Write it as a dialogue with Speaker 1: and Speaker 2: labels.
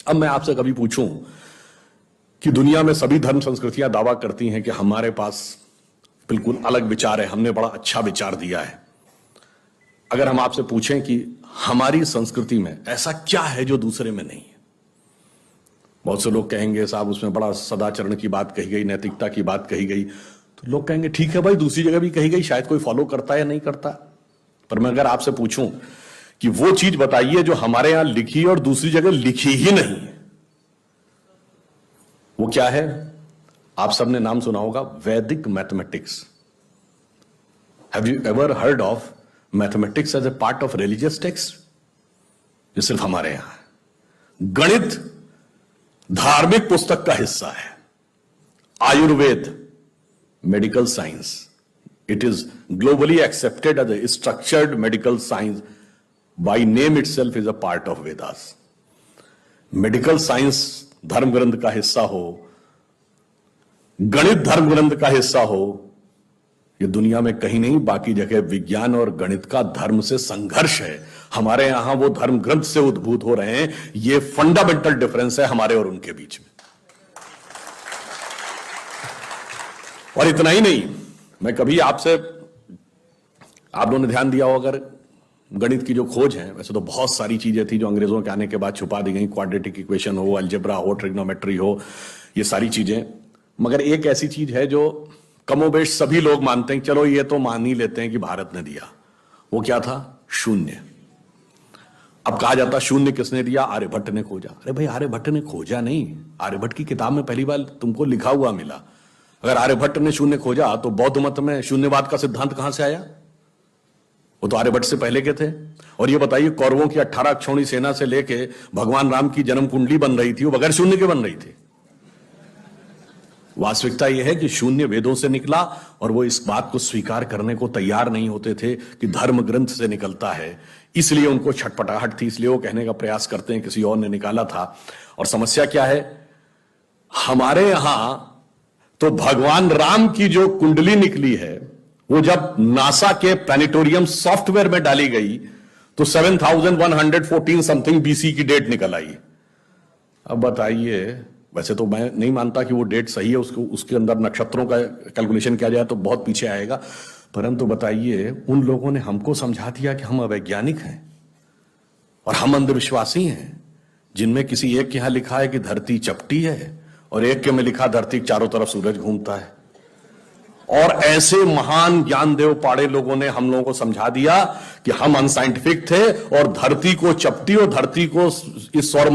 Speaker 1: अब मैं आपसे कभी पूछूं कि दुनिया में सभी धर्म संस्कृतियां दावा करती हैं कि हमारे पास बिल्कुल अलग विचार है, हमने बड़ा अच्छा विचार दिया है। अगर हम आपसे पूछें कि हमारी संस्कृति में ऐसा क्या है जो दूसरे में नहीं है, बहुत से लोग कहेंगे साहब उसमें बड़ा सदाचरण की बात कही गई, नैतिकता की बात कही गई। तो लोग कहेंगे ठीक है भाई, दूसरी जगह भी कही गई, शायद कोई फॉलो करता है या नहीं करता। पर मैं अगर आपसे पूछूं कि वो चीज बताइए जो हमारे यहां लिखी और दूसरी जगह लिखी ही नहीं है, वो क्या है? आप सबने नाम सुना होगा, Vedic mathematics. Have you ever heard of mathematics as a part of religious text? ये सिर्फ हमारे यहां है। गणित धार्मिक पुस्तक का हिस्सा है। Ayurveda medical science, it is globally accepted as a structured medical science, by name itself is a part of Vedas. Medical science धर्म ग्रंथ का हिस्सा हो, गणित धर्म ग्रंथ का हिस्सा हो, ये दुनिया में कहीं नहीं, बाकी जगह विज्ञान और गणित का धर्म से संघर्ष है। हमारे यहां वो धर्म ग्रंथ से उद्भूत हो रहे हैं। ये फंडामेंटल डिफरेंस है हमारे और उनके बीच में। और इतना ही नहीं, मैं कभी आपसे, आप लोगों ने ध्यान दिया हो अगर, गणित की जो खोज है, वैसे तो बहुत सारी चीजें थी जो अंग्रेजों के आने के बाद छुपा दी गई, क्वाड्रेटिक इक्वेशन हो, अलजेब्रा हो, ट्रिग्नोमेट्री हो, ये सारी चीजें। मगर एक ऐसी चीज है जो कमोबेश सभी लोग मानते हैं, चलो ये तो मान ही लेते हैं कि भारत ने दिया। वो क्या था? शून्य। अब कहा जाता शून्य किसने दिया? आर्यभट्ट ने खोजा। अरे भाई, आर्यभट्ट ने खोजा नहीं, आर्यभट्ट की किताब में पहली बार तुमको लिखा हुआ मिला। अगर आर्यभट्ट ने शून्य खोजा तो बौद्ध मत में शून्यवाद का सिद्धांत कहां से आया? वो तो आर्यभट्ट से पहले के थे। और ये बताइए, कौरवों की 18 अक्षौणी सेना से लेके भगवान राम की जन्म कुंडली बन रही थी, वो बगैर शून्य के बन रही थी। वास्तविकता यह है कि शून्य वेदों से निकला, और वो इस बात को स्वीकार करने को तैयार नहीं होते थे कि धर्म ग्रंथ से निकलता है। इसलिए उनको छटपटाहट थी, इसलिए वो कहने का प्रयास करते हैं किसी और ने निकाला था। और समस्या क्या है? हमारे यहां तो भगवान राम की जो कुंडली निकली है, वो जब नासा के प्लैनेटोरियम सॉफ्टवेयर में डाली गई तो 7114 समथिंग बीसी की डेट निकल आई। अब बताइए, वैसे तो मैं नहीं मानता कि वो डेट सही है, उसके अंदर नक्षत्रों का कैलकुलेशन किया जाए तो बहुत पीछे आएगा, परंतु बताइए, उन लोगों ने हमको समझा दिया कि हम अवैज्ञानिक हैं और हम अंधविश्वासी हैं, जिनमें किसी एक के यहां लिखा है कि धरती चपटी है और एक के में लिखा धरती के चारों तरफ सूरज घूमता है। और ऐसे महान ज्ञानदेव पाड़े लोगों ने हम लोगों को समझा दिया कि हम अनसाइंटिफिक थे और धरती को चपटी और धरती को इस सौरमंडल